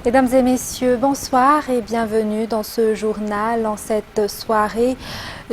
Mesdames et messieurs, bonsoir et bienvenue dans ce journal en cette soirée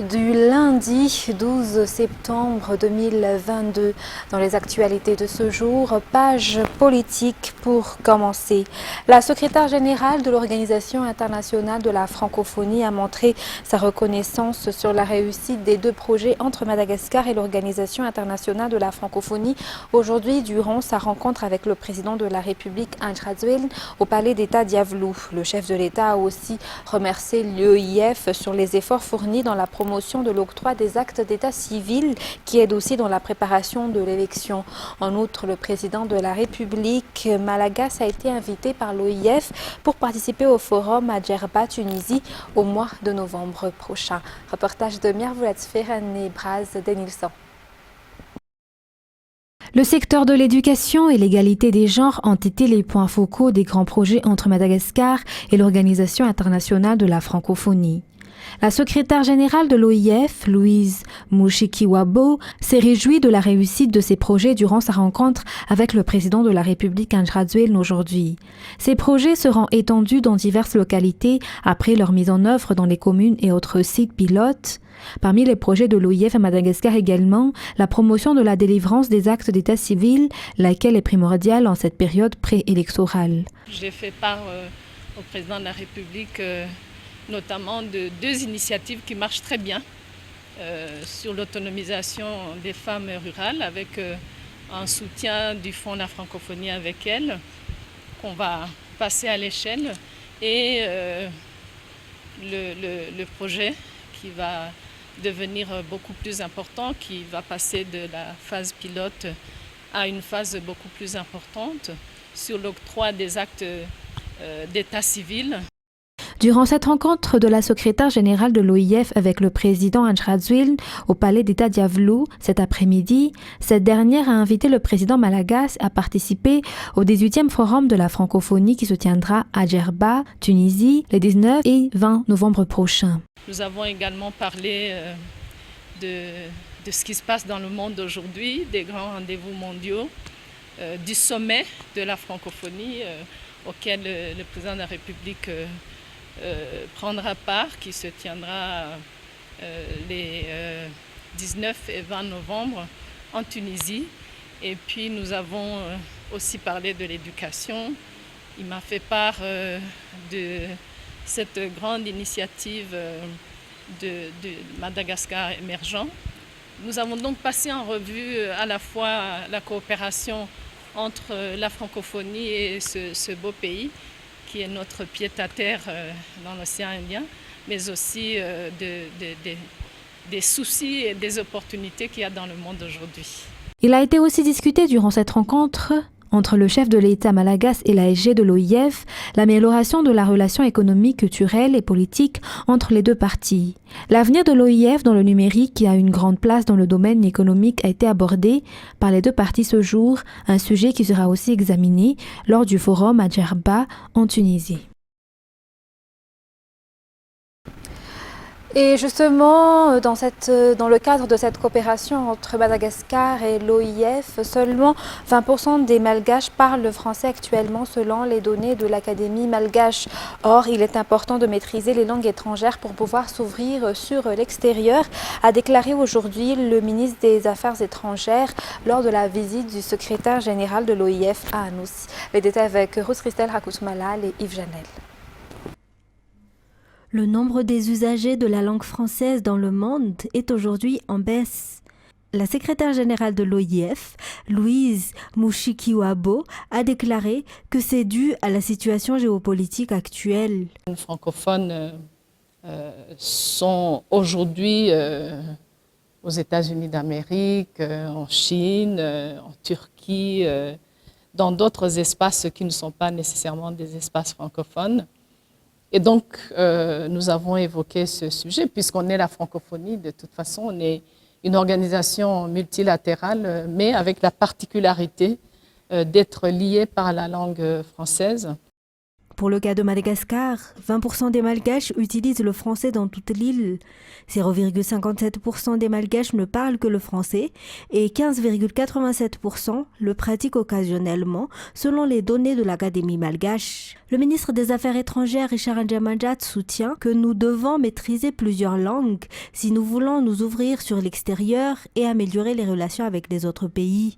du lundi 12 septembre 2022. Dans les actualités de ce jour, page politique pour commencer. La secrétaire générale de l'Organisation internationale de la francophonie a montré sa reconnaissance sur la réussite des deux projets entre Madagascar et l'Organisation internationale de la francophonie aujourd'hui durant sa rencontre avec le président de la République Andry Rajoelina au palais d'État d'Yavlou. Le chef de l'État a aussi remercié l'OIF sur les efforts fournis dans la promotion de l'octroi des actes d'état civil qui aide aussi dans la préparation de l'élection. En outre, le président de la République Malagas a été invité par l'OIF pour participer au forum à Djerba, Tunisie, au mois de novembre prochain. Reportage de Mirvoulat-Ferran et Braz Denilson. Le secteur de l'éducation et l'égalité des genres ont été les points focaux des grands projets entre Madagascar et l'Organisation internationale de la francophonie. La secrétaire générale de l'OIF, Louise Mushikiwabo, s'est réjouie de la réussite de ces projets durant sa rencontre avec le président de la République Andry Rajoelina aujourd'hui. Ces projets seront étendus dans diverses localités après leur mise en œuvre dans les communes et autres sites pilotes. Parmi les projets de l'OIF à Madagascar également, la promotion de la délivrance des actes d'état civil, laquelle est primordiale en cette période préélectorale. J'ai fait part au président de la République notamment de deux initiatives qui marchent très bien sur l'autonomisation des femmes rurales avec un soutien du Fonds de la francophonie avec elles qu'on va passer à l'échelle et le projet qui va devenir beaucoup plus important, qui va passer de la phase pilote à une phase beaucoup plus importante sur l'octroi des actes d'état civil. Durant cette rencontre de la secrétaire générale de l'OIF avec le président Andry Rajoelina au palais d'État d'Yavlou cet après-midi, cette dernière a invité le président Malagas à participer au 18e forum de la francophonie qui se tiendra à Djerba, Tunisie, les 19 et 20 novembre prochains. Nous avons également parlé de ce qui se passe dans le monde aujourd'hui, des grands rendez-vous mondiaux, du sommet de la francophonie auquel le président de la République prendra part, qui se tiendra les 19 et 20 novembre en Tunisie. Et puis nous avons aussi parlé de l'éducation. Il m'a fait part de cette grande initiative de Madagascar émergent. Nous avons donc passé en revue à la fois la coopération entre la francophonie et ce beau pays qui est notre pied-à-terre dans l'océan Indien, mais aussi des soucis et des opportunités qu'il y a dans le monde aujourd'hui. Il a été aussi discuté durant cette rencontre entre le chef de l'État Malagas et l'ASG de l'OIF, l'amélioration de la relation économique, culturelle et politique entre les deux parties. L'avenir de l'OIF dans le numérique, qui a une grande place dans le domaine économique, a été abordé par les deux parties ce jour, un sujet qui sera aussi examiné lors du forum à Djerba en Tunisie. Et justement, dans le cadre de cette coopération entre Madagascar et l'OIF, seulement 20% des Malgaches parlent le français actuellement selon les données de l'Académie malgache. Or, il est important de maîtriser les langues étrangères pour pouvoir s'ouvrir sur l'extérieur, a déclaré aujourd'hui le ministre des Affaires étrangères lors de la visite du secrétaire général de l'OIF à Anoussi. Les détails avec Ruth Christelle Rakousmalal et Yves Janel. Le nombre des usagers de la langue française dans le monde est aujourd'hui en baisse. La secrétaire générale de l'OIF, Louise Mushikiwabo, a déclaré que c'est dû à la situation géopolitique actuelle. Les francophones sont aujourd'hui aux États-Unis d'Amérique, en Chine, en Turquie, dans d'autres espaces qui ne sont pas nécessairement des espaces francophones. Et donc, nous avons évoqué ce sujet, puisqu'on est la francophonie, de toute façon, on est une organisation multilatérale, mais avec la particularité d'être liée par la langue française. Pour le cas de Madagascar, 20% des Malgaches utilisent le français dans toute l'île, 0,57% des Malgaches ne parlent que le français et 15,87% le pratiquent occasionnellement, selon les données de l'Académie malgache. Le ministre des Affaires étrangères Richard Ndjamanjat soutient que nous devons maîtriser plusieurs langues si nous voulons nous ouvrir sur l'extérieur et améliorer les relations avec les autres pays.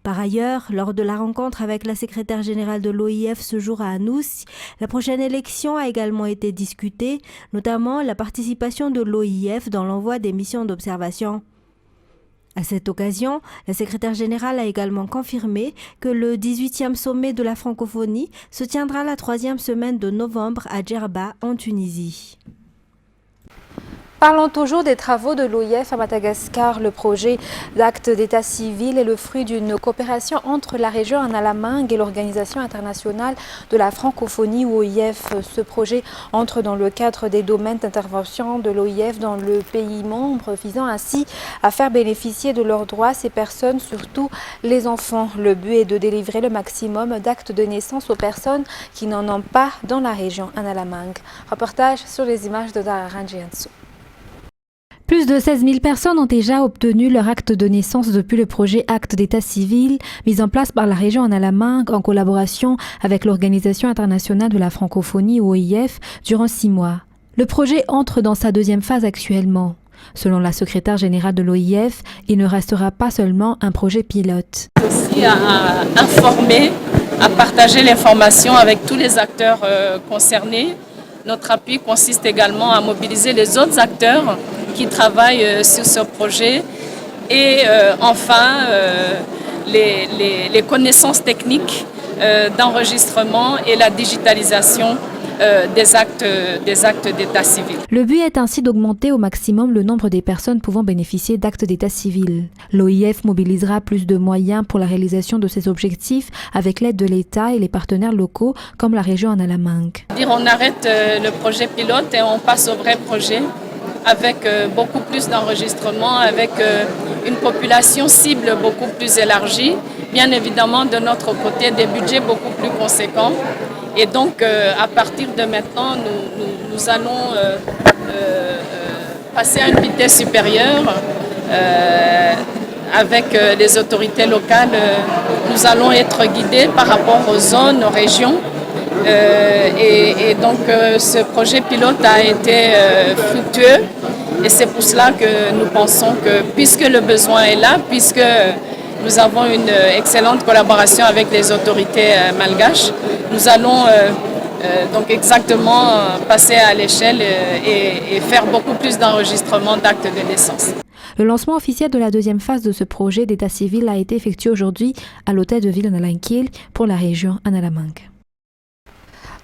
Par ailleurs, lors de la rencontre avec la secrétaire générale de l'OIF ce jour à Anoussi, la prochaine élection a également été discutée, notamment la participation de l'OIF dans l'envoi des missions d'observation. À cette occasion, la secrétaire générale a également confirmé que le 18e sommet de la francophonie se tiendra la 3e semaine de novembre à Djerba, en Tunisie. Parlons toujours des travaux de l'OIF à Madagascar. Le projet d'acte d'état civil est le fruit d'une coopération entre la région Analamang et l'Organisation internationale de la francophonie ou OIF. Ce projet entre dans le cadre des domaines d'intervention de l'OIF dans le pays membre, visant ainsi à faire bénéficier de leurs droits ces personnes, surtout les enfants. Le but est de délivrer le maximum d'actes de naissance aux personnes qui n'en ont pas dans la région Analamang. Reportage sur les images de Dara Ranjiansu. Plus de 16 000 personnes ont déjà obtenu leur acte de naissance depuis le projet Acte d'état civil mis en place par la région Analamang en collaboration avec l'Organisation internationale de la francophonie ou OIF durant 6 mois. Le projet entre dans sa deuxième phase actuellement. Selon la secrétaire générale de l'OIF, il ne restera pas seulement un projet pilote. Aussi à informer, à partager l'information avec tous les acteurs concernés. Notre appui consiste également à mobiliser les autres acteurs qui travaillent sur ce projet et enfin les connaissances techniques d'enregistrement et la digitalisation des actes d'état civil. Le but est ainsi d'augmenter au maximum le nombre des personnes pouvant bénéficier d'actes d'état civil. L'OIF mobilisera plus de moyens pour la réalisation de ces objectifs avec l'aide de l'État et les partenaires locaux comme la région Analamang. On arrête le projet pilote et on passe au vrai projet avec beaucoup plus d'enregistrement, avec une population cible beaucoup plus élargie, bien évidemment de notre côté des budgets beaucoup plus conséquents. Et donc à partir de maintenant, nous allons passer à une vitesse supérieure avec les autorités locales. Nous allons être guidés par rapport aux zones, aux régions. Et donc ce projet pilote a été fructueux et c'est pour cela que nous pensons que puisque le besoin est là, puisque nous avons une excellente collaboration avec les autorités malgaches, nous allons donc exactement passer à l'échelle et faire beaucoup plus d'enregistrements d'actes de naissance. Le lancement officiel de la deuxième phase de ce projet d'état civil a été effectué aujourd'hui à l'hôtel de ville d'Analanquil pour la région Analamang.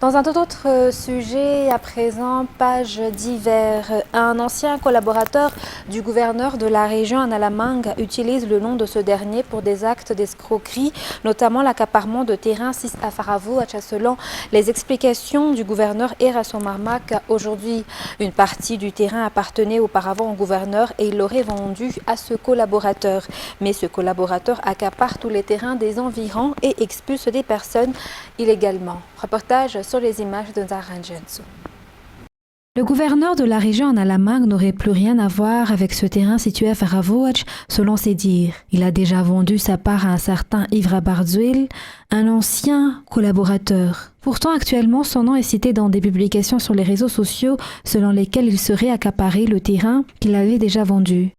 Dans un tout autre sujet, à présent, page divers. Un ancien collaborateur du gouverneur de la région Analamang utilise le nom de ce dernier pour des actes d'escroquerie, notamment l'accaparement de terrains à Faravou, selon les explications du gouverneur Erason Marmak. Aujourd'hui, une partie du terrain appartenait auparavant au gouverneur et il l'aurait vendu à ce collaborateur. Mais ce collaborateur accapare tous les terrains des environs et expulse des personnes illégalement. Reportage sur les images de Zaranjensu. Le gouverneur de la région Analamang n'aurait plus rien à voir avec ce terrain situé à Faravouach, selon ses dires. Il a déjà vendu sa part à un certain Ivra Bardzuil, un ancien collaborateur. Pourtant, actuellement, son nom est cité dans des publications sur les réseaux sociaux selon lesquelles il serait accaparé le terrain qu'il avait déjà vendu.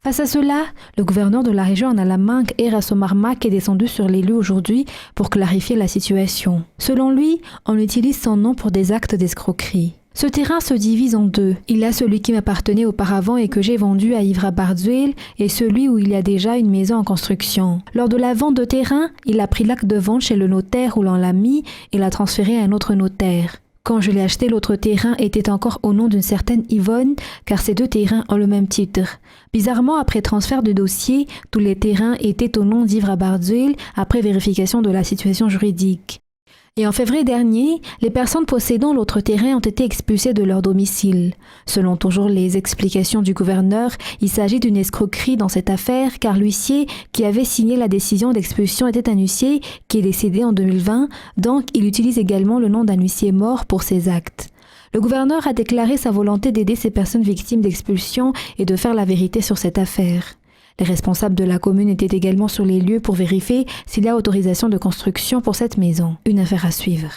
Face à cela, le gouverneur de la région Analamang, Erason Marmak, est descendu sur les lieux aujourd'hui pour clarifier la situation. Selon lui, on utilise son nom pour des actes d'escroquerie. Ce terrain se divise en deux. Il y a celui qui m'appartenait auparavant et que j'ai vendu à Ivra Bardzuil et celui où il y a déjà une maison en construction. Lors de la vente de terrain, il a pris l'acte de vente chez le notaire où l'on l'a mis et l'a transféré à un autre notaire. Quand je l'ai acheté, l'autre terrain était encore au nom d'une certaine Yvonne, car ces deux terrains ont le même titre. Bizarrement, après transfert de dossier, tous les terrains étaient au nom d'Ivra Bardzuil après vérification de la situation juridique. Et en février dernier, les personnes possédant l'autre terrain ont été expulsées de leur domicile. Selon toujours les explications du gouverneur, il s'agit d'une escroquerie dans cette affaire car l'huissier qui avait signé la décision d'expulsion était un huissier qui est décédé en 2020, donc il utilise également le nom d'un huissier mort pour ses actes. Le gouverneur a déclaré sa volonté d'aider ces personnes victimes d'expulsion et de faire la vérité sur cette affaire. Les responsables de la commune étaient également sur les lieux pour vérifier s'il y a autorisation de construction pour cette maison. Une affaire à suivre.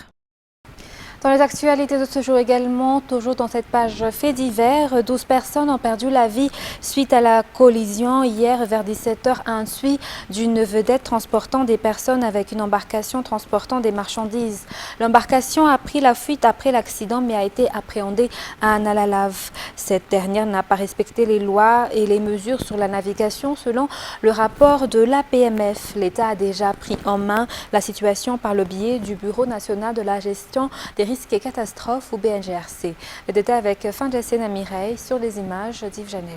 Dans les actualités de ce jour également, toujours dans cette page fait divers, 12 personnes ont perdu la vie suite à la collision hier vers 17h à Antsui d'une vedette transportant des personnes avec une embarcation transportant des marchandises. L'embarcation a pris la fuite après l'accident mais a été appréhendée à Analalave. Cette dernière n'a pas respecté les lois et les mesures sur la navigation selon le rapport de l'APMF. L'État a déjà pris en main la situation par le biais du Bureau national de la gestion des risques et catastrophes ou BNGRC. Le détail avec Fanjessena Mireille sur les images d'Yves Janel.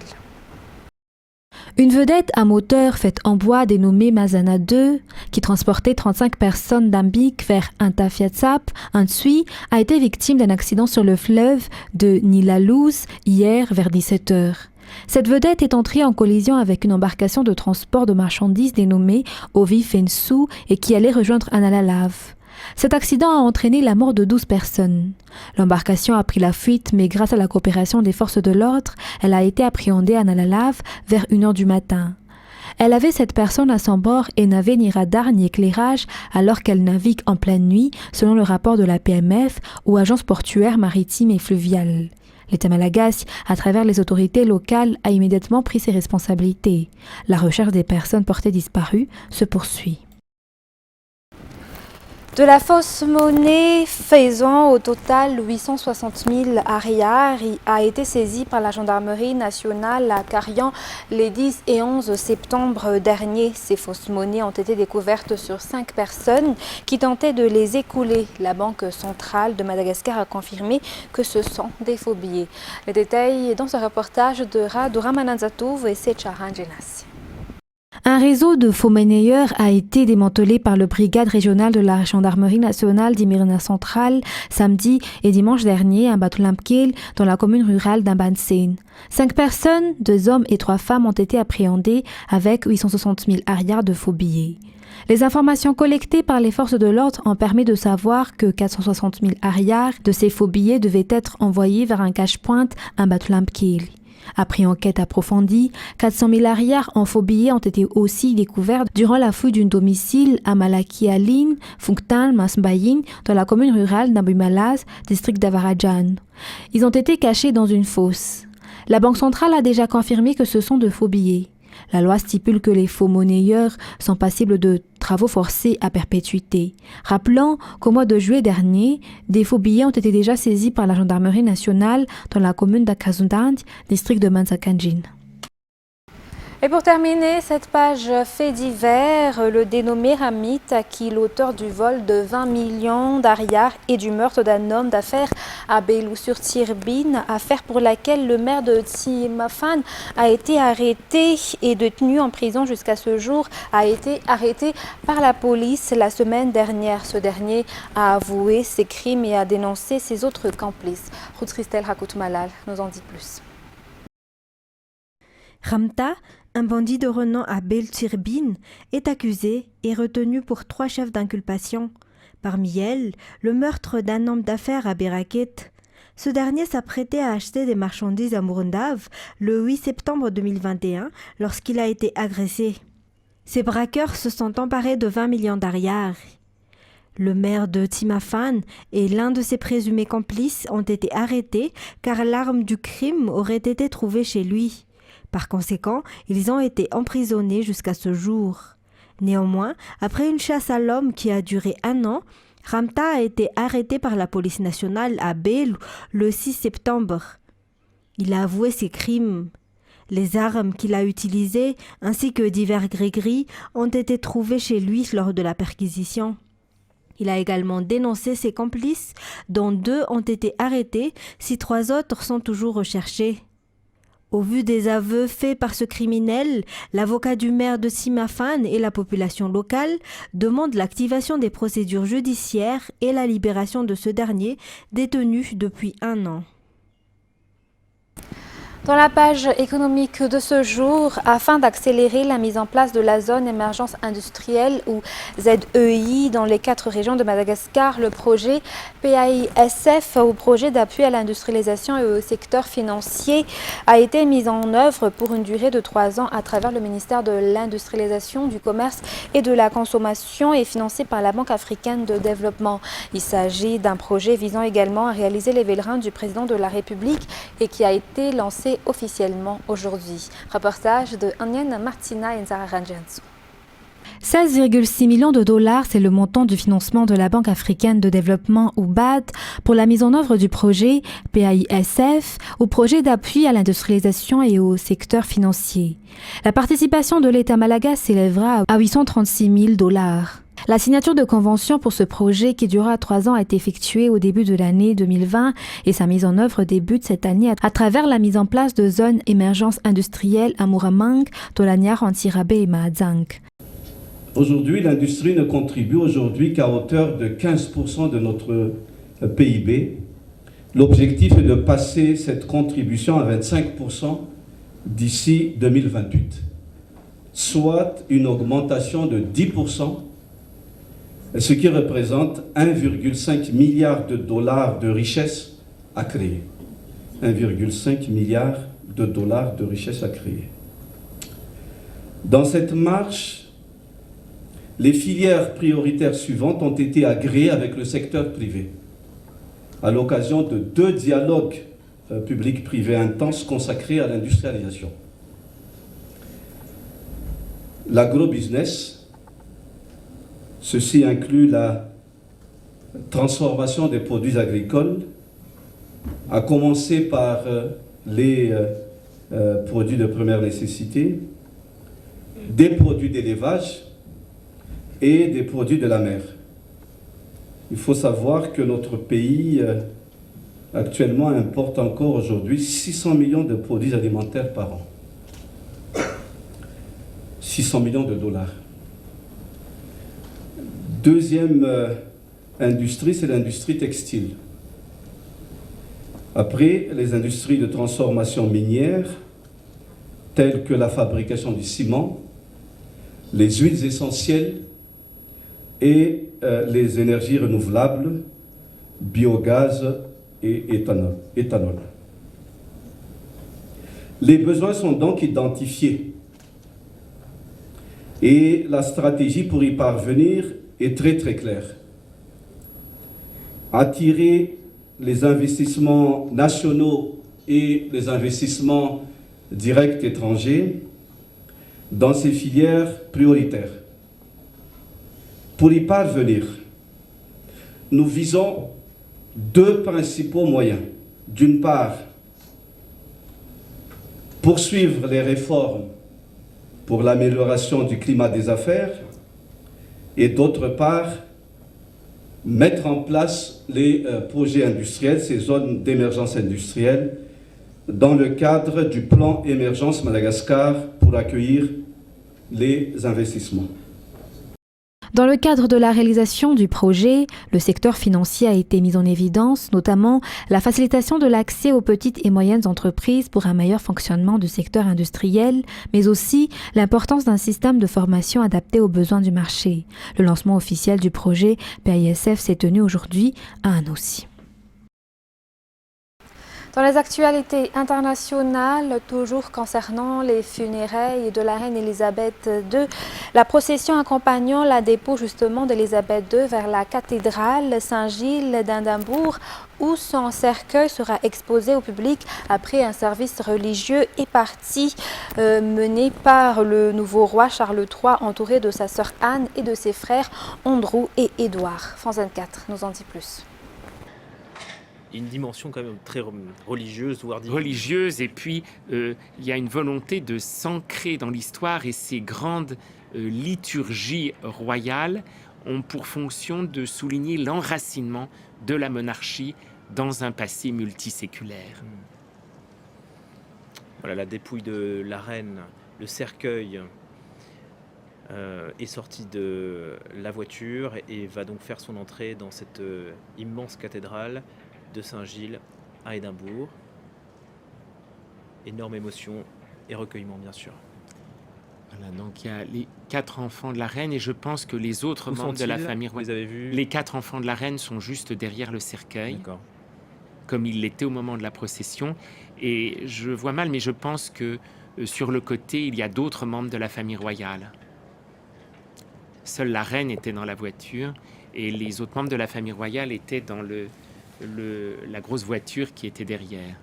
Une vedette à moteur faite en bois dénommée Mazana 2, qui transportait 35 personnes d'Ambik vers Antafiatsap, Antsui, a été victime d'un accident sur le fleuve de Nilalouse hier vers 17h. Cette vedette est entrée en collision avec une embarcation de transport de marchandises dénommée Ovi Fensu et qui allait rejoindre Analalave. Cet accident a entraîné la mort de 12 personnes. L'embarcation a pris la fuite, mais grâce à la coopération des forces de l'ordre, elle a été appréhendée à Analalave vers 1h du matin. Elle avait 7 personnes à son bord et n'avait ni radar ni éclairage alors qu'elle navigue en pleine nuit, selon le rapport de la PMF ou Agence portuaire maritime et fluviale. L'État malagasy, à travers les autorités locales, a immédiatement pris ses responsabilités. La recherche des personnes portées disparues se poursuit. De la fausse monnaie faisant au total 860 000 ariars a été saisie par la gendarmerie nationale à Carian les 10 et 11 septembre dernier. Ces fausses monnaies ont été découvertes sur 5 personnes qui tentaient de les écouler. La Banque centrale de Madagascar a confirmé que ce sont des faux billets. Les détails dans ce reportage de Ramananzatouv et Secharan Genassi. Un réseau de faux monnayeurs a été démantelé par le brigade régionale de la gendarmerie nationale d'Imirna Centrale samedi et dimanche dernier à Batulamkil dans la commune rurale d'Ambansen. 5 personnes, 2 hommes et 3 femmes ont été appréhendées avec 860 000 ariars de faux billets. Les informations collectées par les forces de l'ordre ont permis de savoir que 460 000 ariars de ces faux billets devaient être envoyés vers un cache-pointe à Batulamkil. Après enquête approfondie, 400 000 ariars en faux billets ont été aussi découverts durant la fouille d'un domicile à Malakialine, Funktan, Masbayin, dans la commune rurale d'Abumalaz, district d'Avarajan. Ils ont été cachés dans une fosse. La Banque centrale a déjà confirmé que ce sont de faux billets. La loi stipule que les faux monnayeurs sont passibles de travaux forcés à perpétuité. Rappelons qu'au mois de juillet dernier, des faux billets ont été déjà saisis par la gendarmerie nationale dans la commune d'Akazundand, district de Mansakanjin. Et pour terminer cette page fait divers, le dénommé Hamid, qui l'auteur du vol de 20 millions d'ariars et du meurtre d'un homme d'affaires à Belou-sur-Tirbine, affaire pour laquelle le maire de Tsimafan a été arrêté et détenu en prison jusqu'à ce jour, a été arrêté par la police la semaine dernière. Ce dernier a avoué ses crimes et a dénoncé ses autres complices. Ruth Christelle Rakout-Malal nous en dit plus. Ramta, un bandit de renom à Belou-Tirbine, est accusé et retenu pour 3 chefs d'inculpation. Parmi elles, le meurtre d'un homme d'affaires à Beraket. Ce dernier s'apprêtait à acheter des marchandises à Murundav le 8 septembre 2021 lorsqu'il a été agressé. Ces braqueurs se sont emparés de 20 millions d'ariars. Le maire de Tsimafan et l'un de ses présumés complices ont été arrêtés car l'arme du crime aurait été trouvée chez lui. Par conséquent, ils ont été emprisonnés jusqu'à ce jour. Néanmoins, après une chasse à l'homme qui a duré 1 an, Ramta a été arrêté par la police nationale à Belou le 6 septembre. Il a avoué ses crimes. Les armes qu'il a utilisées, ainsi que divers gris-gris, ont été trouvées chez lui lors de la perquisition. Il a également dénoncé ses complices, dont 2 ont été arrêtés, si 3 autres sont toujours recherchés. Au vu des aveux faits par ce criminel, l'avocat du maire de Simafan et la population locale demandent l'activation des procédures judiciaires et la libération de ce dernier, détenu depuis 1 an. Dans la page économique de ce jour, afin d'accélérer la mise en place de la zone émergence industrielle ou ZEI dans les 4 régions de Madagascar, le projet PAISF ou projet d'appui à l'industrialisation et au secteur financier a été mis en œuvre pour une durée de 3 ans à travers le ministère de l'Industrialisation, du Commerce et de la Consommation et financé par la Banque africaine de développement. Il s'agit d'un projet visant également à réaliser les vœux du président de la République et qui a été lancé officiellement aujourd'hui. Reportage de Anyen Martina et Zara Ranjansu. 16,6 millions de dollars, c'est le montant du financement de la Banque africaine de développement ou BAD pour la mise en œuvre du projet PAISF ou projet d'appui à l'industrialisation et au secteur financier. La participation de l'État malagasy s'élèvera à 836 000 dollars. La signature de convention pour ce projet qui durera 3 ans a été effectuée au début de l'année 2020 et sa mise en œuvre débute cette année à travers la mise en place de zones émergence industrielle à Muramang, Tolaniar, Antirabé et Mahadzang. Aujourd'hui, l'industrie ne contribue qu'à hauteur de 15% de notre PIB. L'objectif est de passer cette contribution à 25% d'ici 2028, soit une augmentation de 10%, ce qui représente 1,5 milliard de dollars de richesse à créer. 1,5 milliard de dollars de richesse à créer. Dans cette marche, les filières prioritaires suivantes ont été agréées avec le secteur privé, à l'occasion de 2 dialogues public-privé intenses consacrés à l'industrialisation. L'agrobusiness, ceci inclut la transformation des produits agricoles, à commencer par les produits de première nécessité, des produits d'élevage et des produits de la mer. Il faut savoir que notre pays actuellement importe encore aujourd'hui 600 millions de produits alimentaires par an. 600 millions de dollars. Deuxième industrie, c'est l'industrie textile. Après, les industries de transformation minière, telles que la fabrication du ciment, les huiles essentielles et les énergies renouvelables, biogaz et éthanol. Les besoins sont donc identifiés et la stratégie pour y parvenir est très claire. Attirer les investissements nationaux et les investissements directs étrangers dans ces filières prioritaires. Pour y parvenir, nous visons 2 principaux moyens. D'une part, poursuivre les réformes pour l'amélioration du climat des affaires et d'autre part, mettre en place les projets industriels, ces zones d'émergence industrielle, dans le cadre du plan Émergence Madagascar pour accueillir les investissements. Dans le cadre de la réalisation du projet, le secteur financier a été mis en évidence, notamment la facilitation de l'accès aux petites et moyennes entreprises pour un meilleur fonctionnement du secteur industriel, mais aussi l'importance d'un système de formation adapté aux besoins du marché. Le lancement officiel du projet PAISF s'est tenu aujourd'hui à Annecy. Dans les actualités internationales, toujours concernant les funérailles de la reine Elisabeth II, la procession accompagnant la dépôt justement d'Elisabeth II vers la cathédrale Saint-Gilles d'Édimbourg, où son cercueil sera exposé au public après un service religieux, est parti mené par le nouveau roi Charles III, entouré de sa sœur Anne et de ses frères Andrew et Édouard. France 24 nous en dit plus. Une dimension quand même très religieuse, voire religieuse, et puis il y a une volonté de s'ancrer dans l'histoire, et ces grandes liturgies royales ont pour fonction de souligner l'enracinement de la monarchie dans un passé multiséculaire. Voilà, la dépouille de la reine, le cercueil est sorti de la voiture et va donc faire son entrée dans cette immense cathédrale de Saint-Gilles à Édimbourg. Énorme émotion et recueillement, bien sûr. Voilà, donc il y a les 4 enfants de la reine et je pense que les autres Où membres de la sont-ils? famille Vous les avez vus? Les 4 enfants de la reine sont juste derrière le cercueil, D'accord. comme ils l'étaient au moment de la procession. Et je vois mal, mais je pense que sur le côté, il y a d'autres membres de la famille royale. Seule la reine était dans la voiture et les autres membres de la famille royale étaient dans la grosse voiture qui était derrière.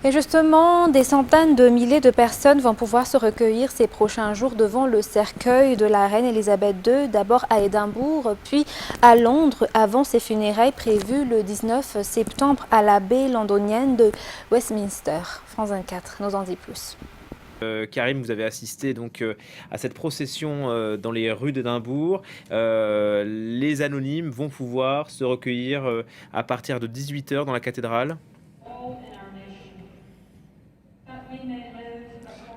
Et justement, des centaines de milliers de personnes vont pouvoir se recueillir ces prochains jours devant le cercueil de la reine Elisabeth II, d'abord à Édimbourg, puis à Londres, avant ses funérailles prévues le 19 septembre à l'abbaye londonienne de Westminster. France 24 nous en dit plus. Karim, vous avez assisté donc à cette procession dans les rues d'Édimbourg. Les anonymes vont pouvoir se recueillir à partir de 18 h dans la cathédrale.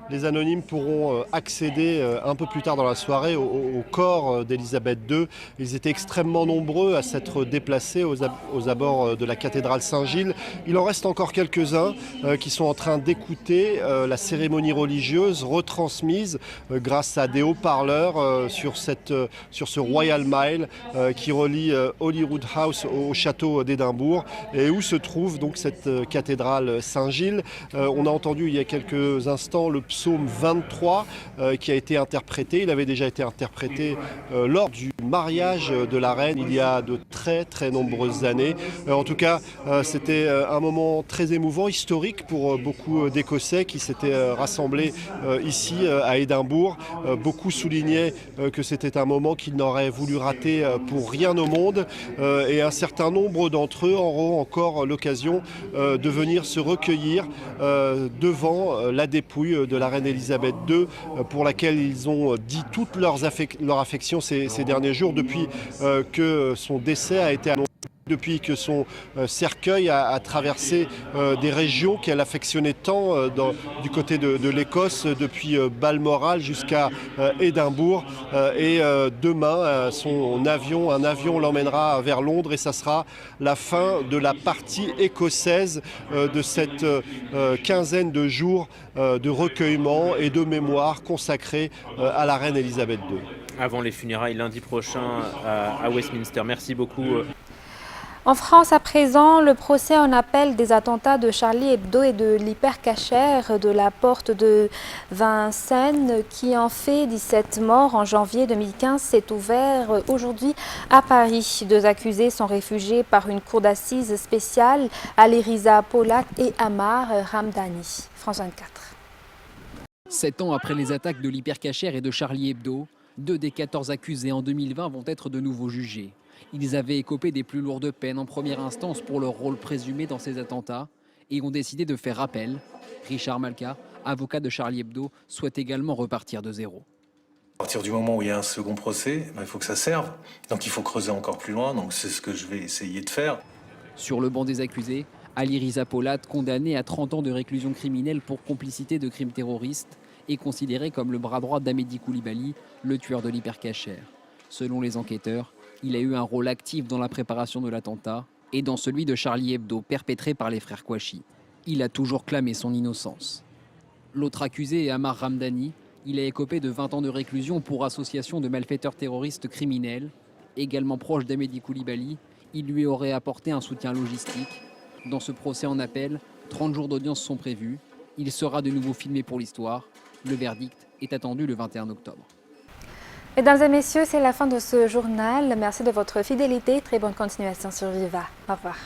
Les anonymes pourront accéder un peu plus tard dans la soirée au corps d'Elisabeth II. Ils étaient extrêmement nombreux à s'être déplacés aux abords de la cathédrale Saint-Gilles. Il en reste encore quelques-uns qui sont en train d'écouter la cérémonie religieuse retransmise grâce à des haut-parleurs sur ce Royal Mile qui relie Holyrood House au château d'Édimbourg et où se trouve donc cette cathédrale Saint-Gilles. On a entendu il y a quelques instants le psaume 23 qui a été interprété. Il avait déjà été interprété lors du mariage de la reine il y a de très très nombreuses années. En tout cas, c'était un moment très émouvant, historique pour beaucoup d'Écossais qui s'étaient rassemblés ici à Édimbourg. Beaucoup soulignaient que c'était un moment qu'ils n'auraient voulu rater pour rien au monde et un certain nombre d'entre eux auront encore l'occasion de venir se recueillir devant la dépouille de la reine Elisabeth II pour laquelle ils ont dit toute leur affection ces derniers jours depuis que son décès a été annoncé. Depuis que son cercueil a traversé des régions qu'elle affectionnait tant du côté de l'Écosse, depuis Balmoral jusqu'à Édimbourg. Et demain, un avion l'emmènera vers Londres et ça sera la fin de la partie écossaise de cette quinzaine de jours de recueillement et de mémoire consacrés à la reine Elisabeth II. Avant les funérailles lundi prochain à Westminster. Merci beaucoup. En France, à présent, le procès en appel des attentats de Charlie Hebdo et de l'hypercachère de la porte de Vincennes, qui en fait 17 morts en janvier 2015, s'est ouvert aujourd'hui à Paris. 2 accusés sont réfugiés par une cour d'assises spéciale, Alireza Polat et Ammar Ramdani. France 24. 7 ans après les attaques de l'hypercachère et de Charlie Hebdo, 2 des 14 accusés en 2020 vont être de nouveau jugés. Ils avaient écopé des plus lourdes peines en première instance pour leur rôle présumé dans ces attentats et ont décidé de faire appel. Richard Malka, avocat de Charlie Hebdo, souhaite également repartir de zéro. À partir du moment où il y a un second procès, il faut que ça serve. Donc il faut creuser encore plus loin, donc c'est ce que je vais essayer de faire. Sur le banc des accusés, Alireza Polat, condamné à 30 ans de réclusion criminelle pour complicité de crimes terroristes, est considéré comme le bras droit d'Amedi Koulibaly, le tueur de l'hypercachère. Selon les enquêteurs, il a eu un rôle actif dans la préparation de l'attentat et dans celui de Charlie Hebdo perpétré par les frères Kouachi. Il a toujours clamé son innocence. L'autre accusé est Ammar Ramdani. Il a écopé de 20 ans de réclusion pour association de malfaiteurs terroristes criminels. Également proche d'Amedi Koulibaly, il lui aurait apporté un soutien logistique. Dans ce procès en appel, 30 jours d'audience sont prévus. Il sera de nouveau filmé pour l'histoire. Le verdict est attendu le 21 octobre. Mesdames et messieurs, c'est la fin de ce journal. Merci de votre fidélité. Très bonne continuation sur Viva. Au revoir.